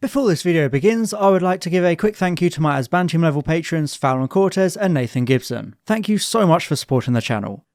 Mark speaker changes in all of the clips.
Speaker 1: Before this video begins, I would like to give a quick thank you to my Asban Team level patrons Fallon Cortez and Nathan Gibson. Thank you so much for supporting the channel.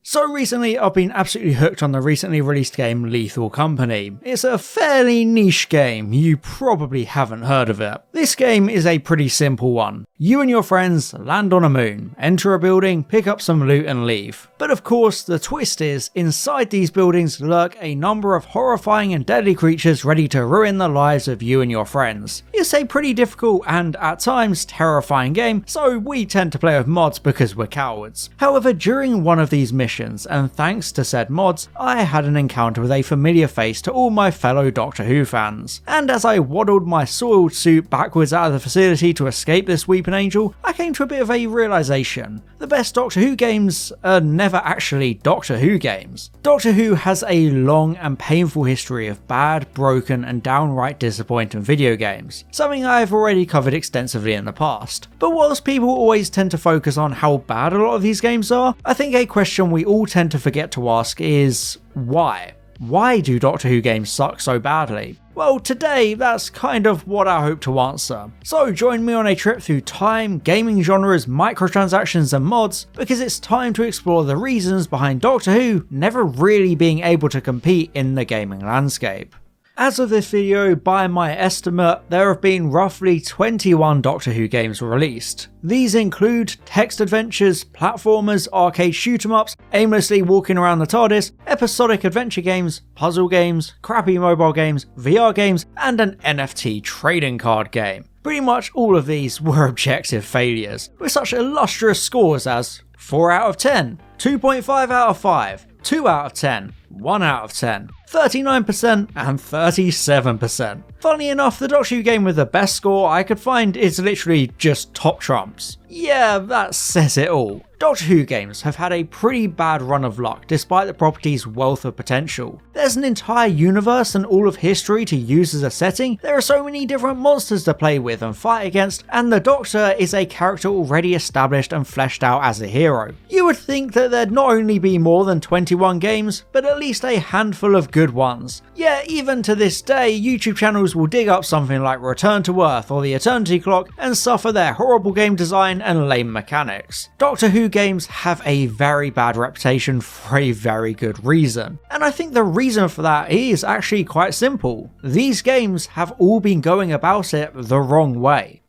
Speaker 1: So recently, I've been absolutely hooked on the recently released game Lethal Company. It's a fairly niche game, you probably haven't heard of it. This game is a pretty simple one. You and your friends land on a moon, enter a building, pick up some loot and leave. But of course, the twist is, inside these buildings lurk a number of horrifying and deadly creatures ready to ruin the lives of you and your friends. It's a pretty difficult and, at times, terrifying game, so we tend to play with mods because we're cowards. However, during one of these missions, and thanks to said mods, I had an encounter with a familiar face to all my fellow Doctor Who fans. And as I waddled my soiled suit backwards out of the facility to escape this weeping angel, I came to a bit of a realization. The best Doctor Who games are never actually Doctor Who games. Doctor Who has a long and painful history of bad, broken and downright disappointing video games, something I've already covered extensively in the past. But whilst people always tend to focus on how bad a lot of these games are, I think a question we all tend to forget to ask is why? Why do Doctor Who games suck so badly? Well, today that's kind of what I hope to answer. So join me on a trip through time, gaming genres, microtransactions and mods, because it's time to explore the reasons behind Doctor Who never really being able to compete in the gaming landscape. As of this video, by my estimate, there have been roughly 21 Doctor Who games released. These include text adventures, platformers, arcade shoot-em-ups, aimlessly walking around the TARDIS, episodic adventure games, puzzle games, crappy mobile games, VR games, and an NFT trading card game. Pretty much all of these were objective failures, with such illustrious scores as 4 out of 10, 2.5 out of 5, 2 out of 10, 1 out of 10, 39% and 37%. Funnily enough, the Doctor Who game with the best score I could find is literally just top trumps. Yeah, that says it all. Doctor Who games have had a pretty bad run of luck despite the property's wealth of potential. There's an entire universe and all of history to use as a setting, there are so many different monsters to play with and fight against, and the Doctor is a character already established and fleshed out as a hero. You would think that there'd not only be more than 21 games, but at least a handful of good ones. Yet even to this day, YouTube channels will dig up something like Return to Earth or The Eternity Clock and suffer their horrible game design and lame mechanics. Doctor Who games have a very bad reputation for a very good reason. And I think the reason for that is actually quite simple. These games have all been going about it the wrong way.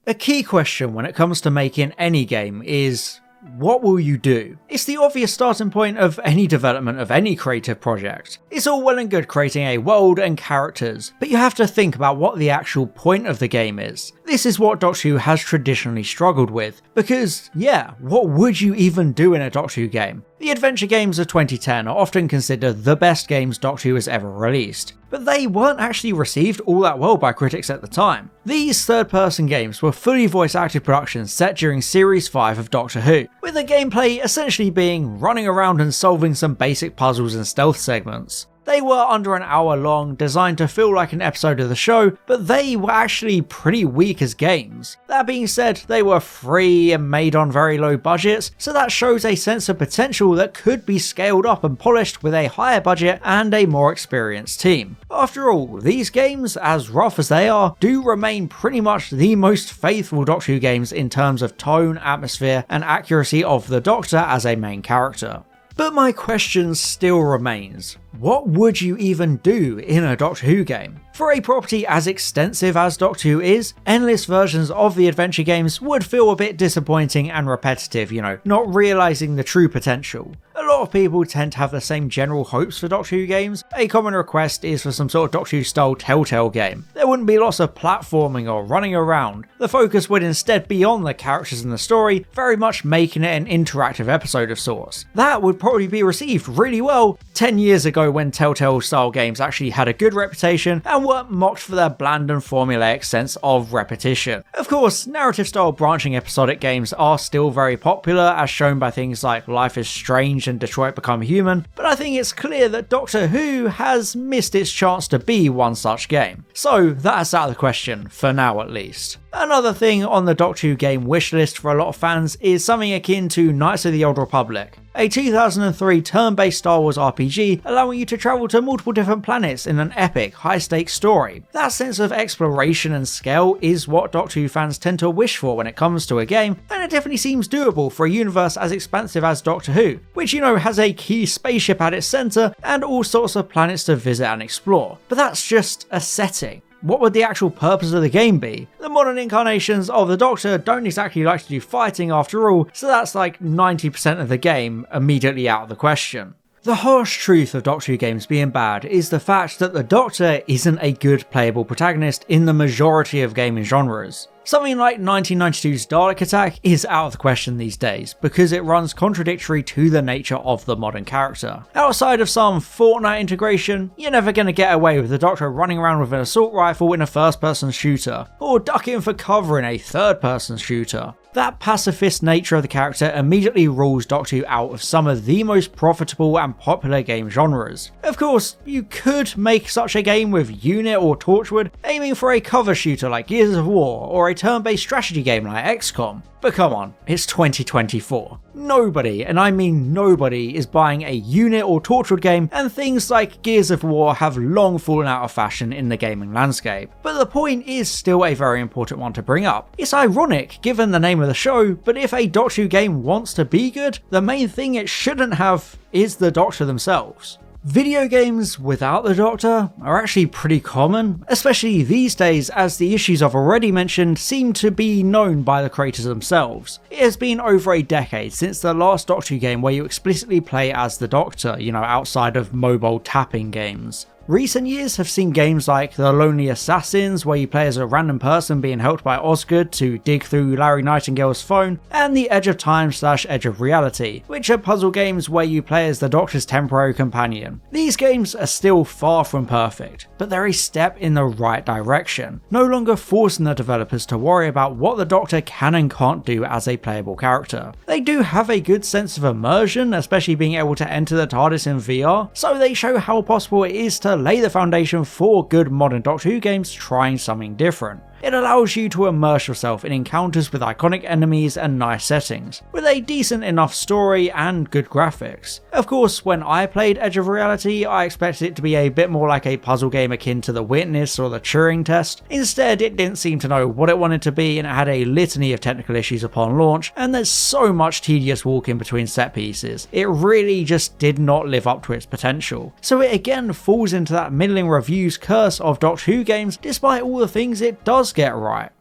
Speaker 1: A key question when it comes to making any game is, what will you do? It's the obvious starting point of any development of any creative project. It's all well and good creating a world and characters, but you have to think about what the actual point of the game is. This is what Doctor Who has traditionally struggled with, because yeah, what would you even do in a Doctor Who game? The adventure games of 2010 are often considered the best games Doctor Who has ever released, but they weren't actually received all that well by critics at the time. These third-person games were fully voice-acted productions set during Series 5 of Doctor Who, with the gameplay essentially being running around and solving some basic puzzles and stealth segments. They were under an hour long, designed to feel like an episode of the show, but they were actually pretty weak as games. That being said, they were free and made on very low budgets, so that shows a sense of potential that could be scaled up and polished with a higher budget and a more experienced team. After all, these games, as rough as they are, do remain pretty much the most faithful Doctor Who games in terms of tone, atmosphere, and accuracy of the Doctor as a main character. But my question still remains, what would you even do in a Doctor Who game? For a property as extensive as Doctor Who is, endless versions of the adventure games would feel a bit disappointing and repetitive, not realising the true potential. A lot of people tend to have the same general hopes for Doctor Who games. A common request is for some sort of Doctor Who style Telltale game. There wouldn't be lots of platforming or running around. The focus would instead be on the characters and the story, very much making it an interactive episode of sorts. That would probably be received really well 10 years ago when Telltale style games actually had a good reputation and weren't mocked for their bland and formulaic sense of repetition. Of course, narrative style branching episodic games are still very popular, as shown by things like Life is Strange and Detroit Become Human, but I think it's clear that Doctor Who has missed its chance to be one such game. So that's out of the question, for now at least. Another thing on the Doctor Who game wishlist for a lot of fans is something akin to Knights of the Old Republic. a 2003 turn-based Star Wars RPG allowing you to travel to multiple different planets in an epic, high-stakes story. That sense of exploration and scale is what Doctor Who fans tend to wish for when it comes to a game, and it definitely seems doable for a universe as expansive as Doctor Who, which has a key spaceship at its centre and all sorts of planets to visit and explore. But that's just a setting. What would the actual purpose of the game be? The modern incarnations of the Doctor don't exactly like to do fighting after all, so that's like 90% of the game immediately out of the question. The harsh truth of Doctor Who games being bad is the fact that the Doctor isn't a good playable protagonist in the majority of gaming genres. Something like 1992's Dalek Attack is out of the question these days because it runs contradictory to the nature of the modern character. Outside of some Fortnite integration, you're never going to get away with the Doctor running around with an assault rifle in a first-person shooter, or ducking for cover in a third-person shooter. That pacifist nature of the character immediately rules Doctor Who out of some of the most profitable and popular game genres. Of course, you could make such a game with Unit or Torchwood, aiming for a cover shooter like Gears of War, or a turn-based strategy game like XCOM. But come on, it's 2024. Nobody, and I mean nobody, is buying a Unit or Torchwood game, and things like Gears of War have long fallen out of fashion in the gaming landscape. But the point is still a very important one to bring up. It's ironic given the name of the show, but if a Doctor Who game wants to be good, the main thing it shouldn't have is the Doctor themselves. Video games without the Doctor are actually pretty common, especially these days as the issues I've already mentioned seem to be known by the creators themselves. It has been over a decade since the last Doctor Who game where you explicitly play as the Doctor, outside of mobile tapping games. Recent years have seen games like The Lonely Assassins, where you play as a random person being helped by Osgood to dig through Larry Nightingale's phone, and The Edge of Time / Edge of Reality, which are puzzle games where you play as the Doctor's temporary companion. These games are still far from perfect, but they're a step in the right direction, no longer forcing the developers to worry about what the Doctor can and can't do as a playable character. They do have a good sense of immersion, especially being able to enter the TARDIS in VR, so they show how possible it is to lay the foundation for good modern Doctor Who games trying something different. It allows you to immerse yourself in encounters with iconic enemies and nice settings, with a decent enough story and good graphics. Of course, when I played Edge of Reality, I expected it to be a bit more like a puzzle game akin to The Witness or the Turing Test. Instead, it didn't seem to know what it wanted to be and it had a litany of technical issues upon launch, and there's so much tedious walking between set pieces. It really just did not live up to its potential. So it again falls into that middling reviews curse of Doctor Who games despite all the things it does get right.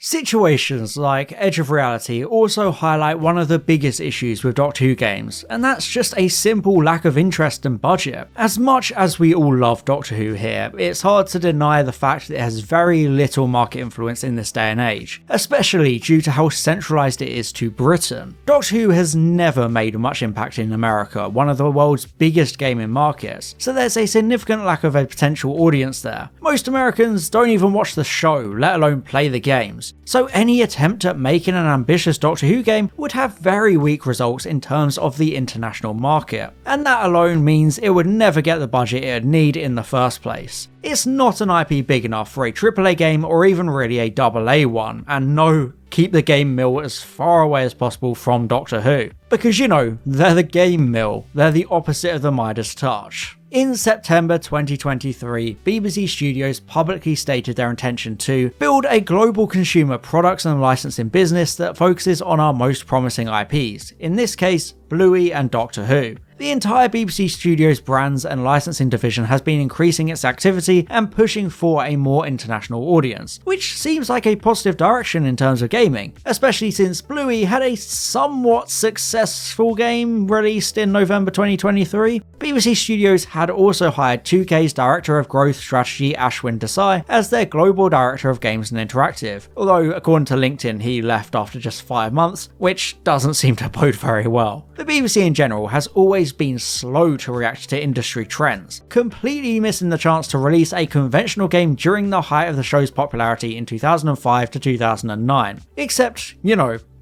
Speaker 1: Situations like Edge of Reality also highlight one of the biggest issues with Doctor Who games, and that's just a simple lack of interest and budget. As much as we all love Doctor Who here, it's hard to deny the fact that it has very little market influence in this day and age, especially due to how centralised it is to Britain. Doctor Who has never made much impact in America, one of the world's biggest gaming markets, so there's a significant lack of a potential audience there. Most Americans don't even watch the show, let alone play the games. So any attempt at making an ambitious Doctor Who game would have very weak results in terms of the international market, and that alone means it would never get the budget it would need in the first place. It's not an IP big enough for a AAA game or even really a AA one, and no, keep the game mill as far away as possible from Doctor Who. Because they're the game mill, they're the opposite of the Midas touch. In September 2023, BBC Studios publicly stated their intention to build a global consumer products and licensing business that focuses on our most promising IPs, in this case, Bluey and Doctor Who. The entire BBC Studios brands and licensing division has been increasing its activity and pushing for a more international audience, which seems like a positive direction in terms of gaming, especially since Bluey had a somewhat successful game released in November 2023. BBC Studios had also hired 2K's Director of Growth Strategy Ashwin Desai as their Global Director of Games and Interactive, although according to LinkedIn he left after just 5 months, which doesn't seem to bode very well. The BBC in general has always been slow to react to industry trends, completely missing the chance to release a conventional game during the height of the show's popularity in 2005 to 2009. Except,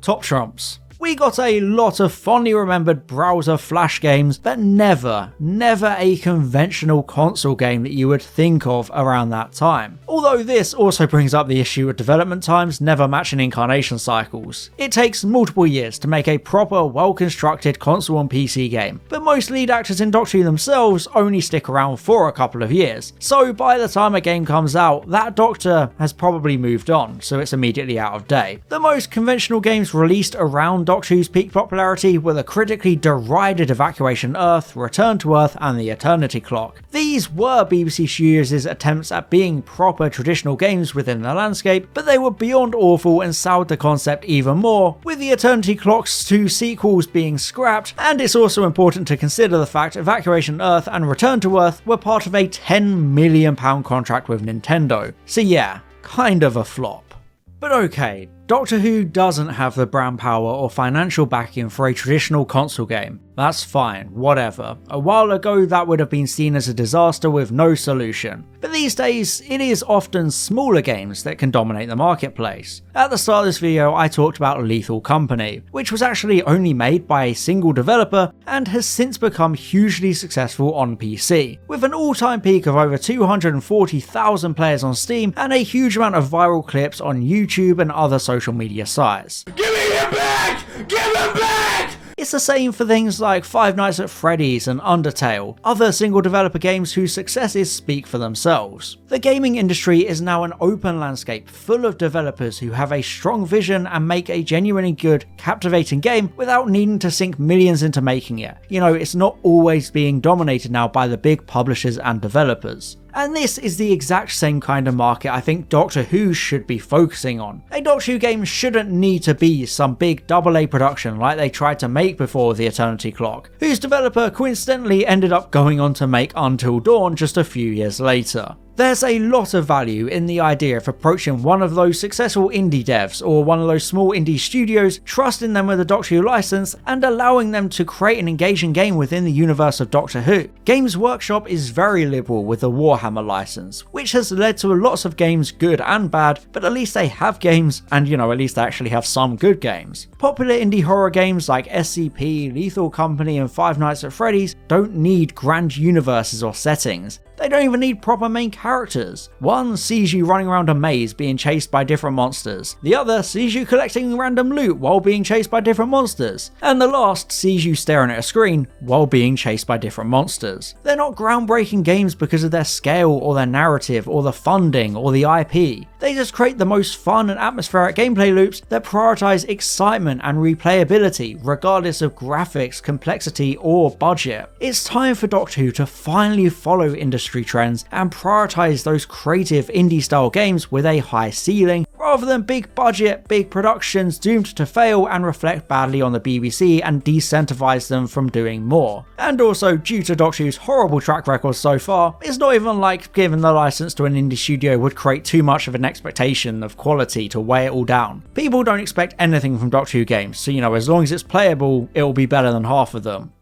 Speaker 1: top trumps. We got a lot of fondly remembered browser flash games, but never a conventional console game that you would think of around that time. Although this also brings up the issue of development times never matching incarnation cycles. It takes multiple years to make a proper, well-constructed console and PC game, but most lead actors in Doctor Who themselves only stick around for a couple of years, so by the time a game comes out, that Doctor has probably moved on, so it's immediately out of date. The most conventional games released around Doctor Who's peak popularity were the critically derided Evacuation Earth, Return to Earth and the Eternity Clock. These were BBC Studios' attempts at being proper traditional games within the landscape, but they were beyond awful and soured the concept even more, with the Eternity Clock's 2 sequels being scrapped, and it's also important to consider the fact Evacuation Earth and Return to Earth were part of a £10 million contract with Nintendo. So yeah, kind of a flop. But okay, Doctor Who doesn't have the brand power or financial backing for a traditional console game. That's fine, whatever. A while ago that would have been seen as a disaster with no solution. But these days, it is often smaller games that can dominate the marketplace. At the start of this video I talked about Lethal Company, which was actually only made by a single developer and has since become hugely successful on PC, with an all-time peak of over 240,000 players on Steam and a huge amount of viral clips on YouTube and other social media sites.
Speaker 2: Give me him back! Give him back!
Speaker 1: It's the same for things like Five Nights at Freddy's and Undertale, other single developer games whose successes speak for themselves. The gaming industry is now an open landscape full of developers who have a strong vision and make a genuinely good, captivating game without needing to sink millions into making it. You know, it's not always being dominated now by the big publishers and developers. And this is the exact same kind of market I think Doctor Who should be focusing on. A Doctor Who game shouldn't need to be some big AA production like they tried to make before The Eternity Clock, whose developer coincidentally ended up going on to make Until Dawn just a few years later. There's a lot of value in the idea of approaching one of those successful indie devs or one of those small indie studios, trusting them with a Doctor Who license and allowing them to create an engaging game within the universe of Doctor Who. Games Workshop is very liberal with the Warhammer license, which has led to lots of games good and bad, but at least they have games and at least they actually have some good games. Popular indie horror games like SCP, Lethal Company and Five Nights at Freddy's don't need grand universes or settings. They don't even need proper main characters. One sees you running around a maze being chased by different monsters. The other sees you collecting random loot while being chased by different monsters. And the last sees you staring at a screen while being chased by different monsters. They're not groundbreaking games because of their scale or their narrative or the funding or the IP. They just create the most fun and atmospheric gameplay loops that prioritize excitement and replayability regardless of graphics, complexity or budget. It's time for Doctor Who to finally follow industry trends and prioritize those creative indie style games with a high ceiling rather than big budget, big productions doomed to fail and reflect badly on the BBC and decentivize them from doing more. And also, due to Doctor Who's horrible track record so far, it's not even like giving the license to an indie studio would create too much of an expectation of quality to weigh it all down. People don't expect anything from Doctor Who games, so as long as it's playable, it'll be better than half of them.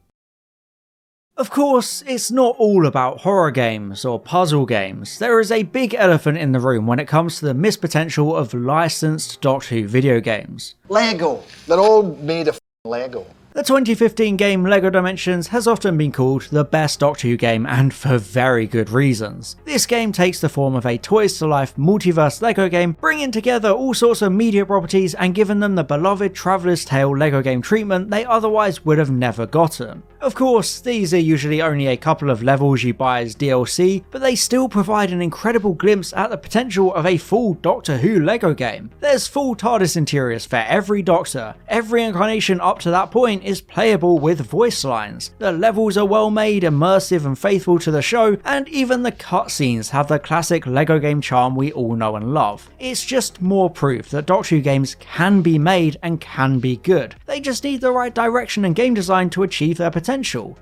Speaker 1: Of course, it's not all about horror games or puzzle games. There is a big elephant in the room when it comes to the missed potential of licensed Doctor Who video games.
Speaker 3: Lego. They're all made of Lego.
Speaker 1: The 2015 game LEGO Dimensions has often been called the best Doctor Who game, and for very good reasons. This game takes the form of a Toys to Life multiverse LEGO game, bringing together all sorts of media properties and giving them the beloved Traveller's Tale LEGO game treatment they otherwise would have never gotten. Of course, these are usually only a couple of levels you buy as DLC, but they still provide an incredible glimpse at the potential of a full Doctor Who LEGO game. There's full TARDIS interiors for every Doctor. Every incarnation up to that point is playable with voice lines. The levels are well made, immersive and faithful to the show, and even the cutscenes have the classic LEGO game charm we all know and love. It's just more proof that Doctor Who games can be made and can be good. They just need the right direction and game design to achieve their potential.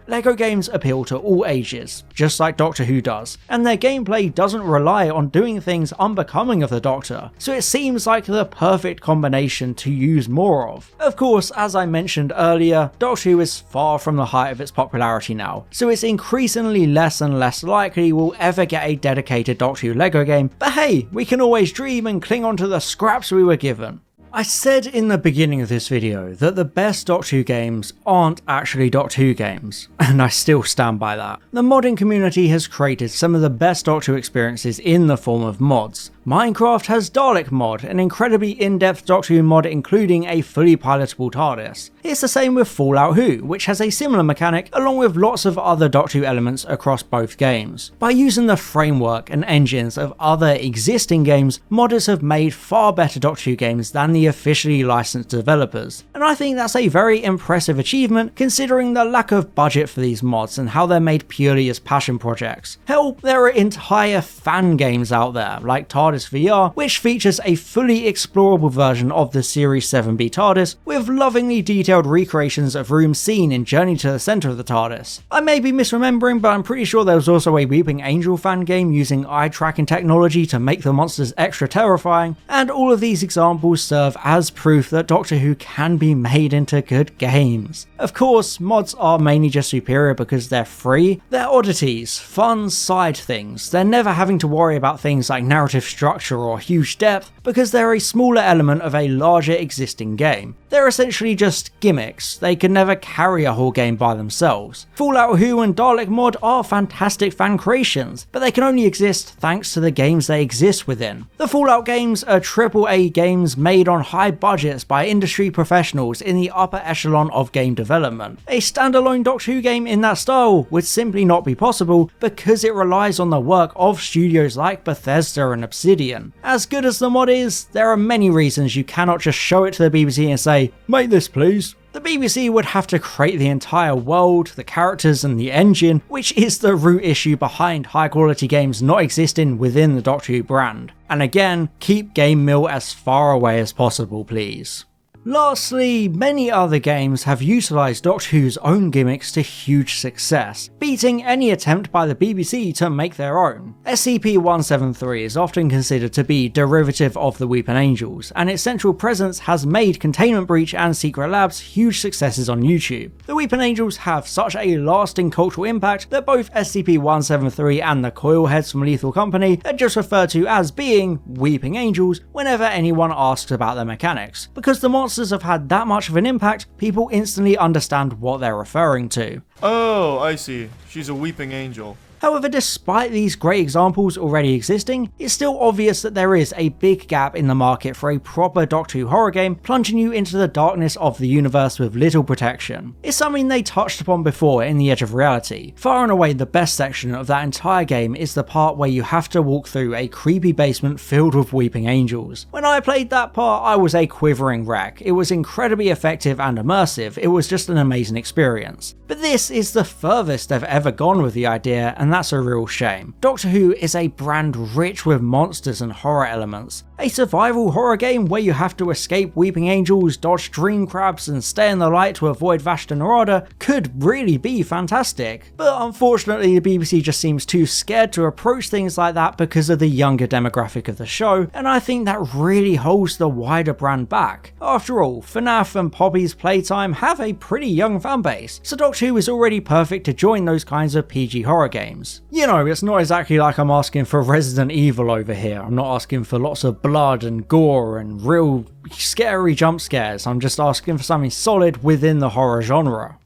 Speaker 1: LEGO games appeal to all ages, just like Doctor Who does, and their gameplay doesn't rely on doing things unbecoming of the Doctor, so it seems like the perfect combination to use more of. Of course, as I mentioned earlier, Doctor Who is far from the height of its popularity now, so it's increasingly less and less likely we'll ever get a dedicated Doctor Who LEGO game, but hey, we can always dream and cling on to the scraps we were given. I said in the beginning of this video that the best Doctor Who games aren't actually Doctor Who games, and I still stand by that. The modding community has created some of the best Doctor Who experiences in the form of mods. Minecraft has Dalek mod, an incredibly in-depth Doctor Who mod including a fully pilotable TARDIS. It's the same with Fallout Who, which has a similar mechanic along with lots of other Doctor Who elements across both games. By using the framework and engines of other existing games, modders have made far better Doctor Who games than the officially licensed developers, and I think that's a very impressive achievement considering the lack of budget for these mods and how they're made purely as passion projects. Hell, there are entire fan games out there like TARDIS VR, which features a fully explorable version of the Series 7B TARDIS with lovingly detailed recreations of rooms seen in Journey to the Centre of the TARDIS. I may be misremembering, but I'm pretty sure there was also a Weeping Angel fan game using eye tracking technology to make the monsters extra terrifying, and all of these examples serve as proof that Doctor Who can be made into good games. Of course, mods are mainly just superior because they're free. They're oddities, fun side things. They're never having to worry about things like narrative structure or huge depth because they're a smaller element of a larger existing game. They're essentially just gimmicks. They can never carry a whole game by themselves. Fallout Who and Dalek mod are fantastic fan creations, but they can only exist thanks to the games they exist within. The Fallout games are AAA games made on high budgets by industry professionals in the upper echelon of game development. A standalone Doctor Who game in that style would simply not be possible because it relies on the work of studios like Bethesda and Obsidian. As good as the mod is, there are many reasons you cannot just show it to the BBC and say, "Make this please." The BBC would have to create the entire world, the characters and the engine, which is the root issue behind high quality games not existing within the Doctor Who brand. And again, keep Game Mill as far away as possible please. Lastly, many other games have utilised Doctor Who's own gimmicks to huge success, beating any attempt by the BBC to make their own. SCP-173 is often considered to be derivative of the Weeping Angels, and its central presence has made Containment Breach and Secret Labs huge successes on YouTube. The Weeping Angels have such a lasting cultural impact that both SCP-173 and the Coilheads from Lethal Company are just referred to as being Weeping Angels whenever anyone asks about their mechanics, because the monsters have had that much of an impact, people instantly understand what they're referring to.
Speaker 4: Oh, I see. She's a weeping angel.
Speaker 1: However, despite these great examples already existing, it's still obvious that there is a big gap in the market for a proper Doctor Who horror game plunging you into the darkness of the universe with little protection. It's something they touched upon before in The Edge of Reality. Far and away the best section of that entire game is the part where you have to walk through a creepy basement filled with weeping angels. When I played that part, I was a quivering wreck. It was incredibly effective and immersive. It was just an amazing experience. But this is the furthest they've ever gone with the idea, and that's a real shame. Doctor Who is a brand rich with monsters and horror elements. A survival horror game where you have to escape weeping angels, dodge dream crabs and stay in the light to avoid Vashta Nerada could really be fantastic. But unfortunately the BBC just seems too scared to approach things like that because of the younger demographic of the show, and I think that really holds the wider brand back. After all, FNAF and Poppy's Playtime have a pretty young fanbase, so Doctor Who is already perfect to join those kinds of PG horror games. You know, it's not exactly like I'm asking for Resident Evil over here. I'm not asking for lots of blood and gore and real scary jump scares. I'm just asking for something solid within the horror genre.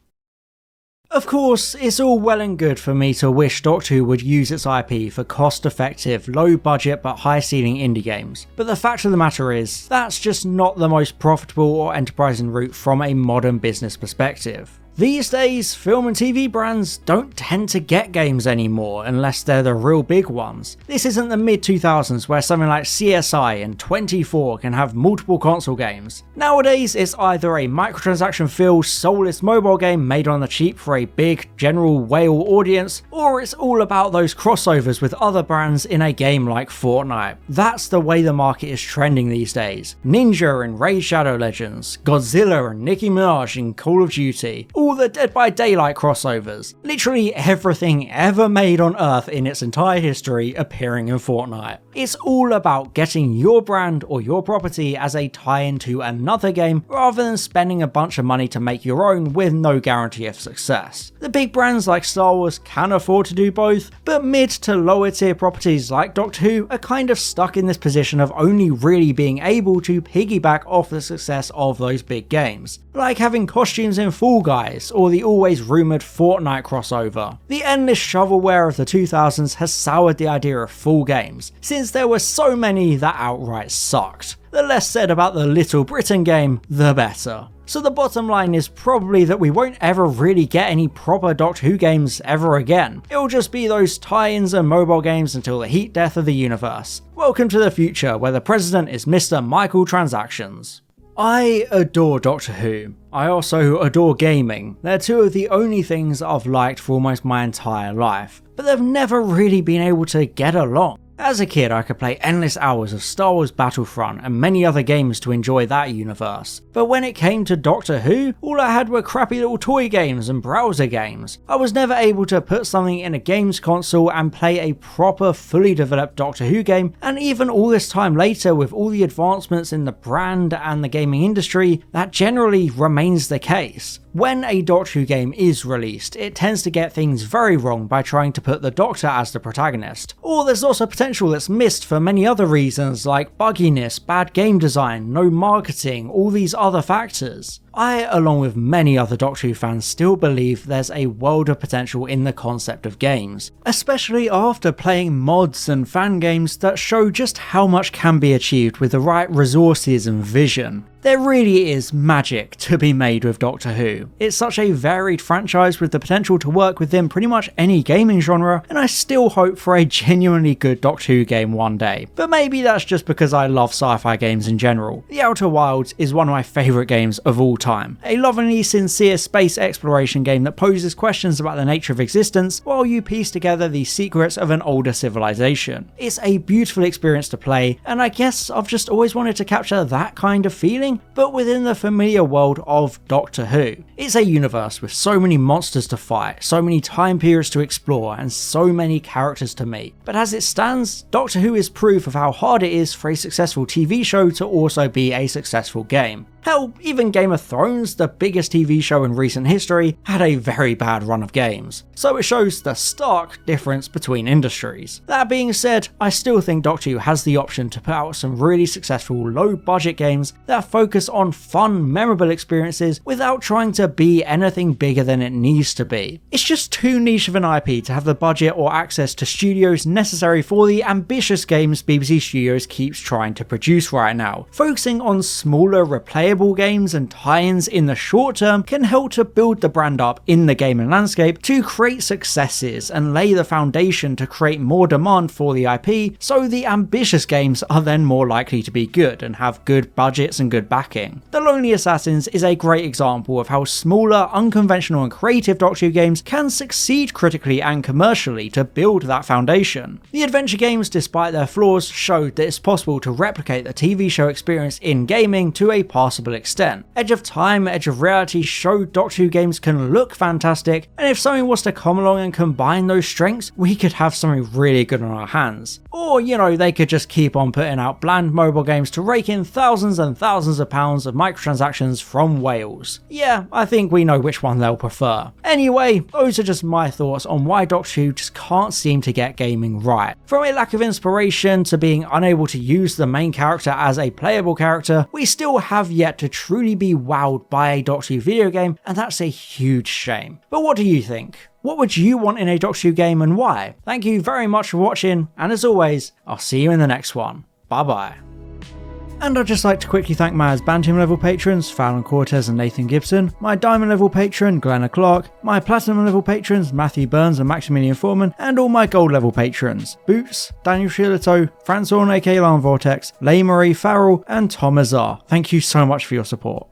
Speaker 1: Of course, it's all well and good for me to wish Doctor Who would use its IP for cost-effective, low-budget but high-ceiling indie games, but the fact of the matter is, that's just not the most profitable or enterprising route from a modern business perspective. These days, film and TV brands don't tend to get games anymore unless they're the real big ones. This isn't the mid-2000s where something like CSI and 24 can have multiple console games. Nowadays, it's either a microtransaction-filled, soulless mobile game made on the cheap for a big, general whale audience, or it's all about those crossovers with other brands in a game like Fortnite. That's the way the market is trending these days. Ninja in Raid Shadow Legends, Godzilla and Nicki Minaj in Call of Duty, all all the Dead by Daylight crossovers, literally everything ever made on Earth in its entire history appearing in Fortnite. It's all about getting your brand or your property as a tie-in to another game rather than spending a bunch of money to make your own with no guarantee of success. The big brands like Star Wars can afford to do both, but mid to lower tier properties like Doctor Who are kind of stuck in this position of only really being able to piggyback off the success of those big games, like having costumes in Fall Guys or the always rumoured Fortnite crossover. The endless shovelware of the 2000s has soured the idea of full games, since there were so many that outright sucked. The less said about the Little Britain game, the better. So the bottom line is probably that we won't ever really get any proper Doctor Who games ever again. It'll just be those tie-ins and mobile games until the heat death of the universe. Welcome to the future, where the president is Mr. Michael Transactions. I adore Doctor Who. I also adore gaming. They're two of the only things I've liked for almost my entire life, but they've never really been able to get along. As a kid, I could play endless hours of Star Wars Battlefront and many other games to enjoy that universe, but when it came to Doctor Who, all I had were crappy little toy games and browser games. I was never able to put something in a games console and play a proper, fully developed Doctor Who game, and even all this time later, with all the advancements in the brand and the gaming industry, that generally remains the case. When a Doctor Who game is released, it tends to get things very wrong by trying to put the Doctor as the protagonist. Or there's also potential that's missed for many other reasons like bugginess, bad game design, no marketing, all these other factors. I, along with many other Doctor Who fans, still believe there's a world of potential in the concept of games, especially after playing mods and fan games that show just how much can be achieved with the right resources and vision. There really is magic to be made with Doctor Who. It's such a varied franchise with the potential to work within pretty much any gaming genre, and I still hope for a genuinely good Doctor Who game one day. But maybe that's just because I love sci-fi games in general. The Outer Wilds is one of my favourite games of all time. A lovingly sincere space exploration game that poses questions about the nature of existence while you piece together the secrets of an older civilization. It's a beautiful experience to play, and I guess I've just always wanted to capture that kind of feeling, but within the familiar world of Doctor Who. It's a universe with so many monsters to fight, so many time periods to explore, and so many characters to meet. But as it stands, Doctor Who is proof of how hard it is for a successful TV show to also be a successful game. Hell, even Game of Thrones, the biggest TV show in recent history, had a very bad run of games. So it shows the stark difference between industries. That being said, I still think Doctor Who has the option to put out some really successful low-budget games that focus on fun, memorable experiences without trying to be anything bigger than it needs to be. It's just too niche of an IP to have the budget or access to studios necessary for the ambitious games BBC Studios keeps trying to produce right now. Focusing on smaller, replayable games and tie-ins in the short term can help to build the brand up in the gaming landscape to create successes and lay the foundation to create more demand for the IP, so the ambitious games are then more likely to be good and have good budgets and good backing. The Lonely Assassins is a great example of how smaller, unconventional and creative Doctor Who games can succeed critically and commercially to build that foundation. The adventure games, despite their flaws, showed that it's possible to replicate the TV show experience in gaming to a passable extent. Edge of Time, Edge of Reality showed Doctor Who games can look fantastic, and if something was to come along and combine those strengths, we could have something really good on our hands. Or, they could just keep on putting out bland mobile games to rake in thousands and thousands of pounds of microtransactions from whales. Yeah, I think we know which one they'll prefer. Anyway, those are just my thoughts on why Doctor Who just can't seem to get gaming right. From a lack of inspiration to being unable to use the main character as a playable character, we still have yet to truly be wowed by a Doctor Who video game, and that's a huge shame. But what do you think? What would you want in a Doctor Who game and why? Thank you very much for watching, and as always, I'll see you in the next one. Bye bye. And I'd just like to quickly thank my Bantam level patrons, Fallon Cortez and Nathan Gibson, my Diamond level patron, Glenna Clark, my Platinum level patrons, Matthew Burns and Maximilian Foreman, and all my Gold level patrons, Boots, Daniel Shillito, Franz Orn aka Alarm Vortex, Leigh Marie Farrell, and Tom Azar. Thank you so much for your support.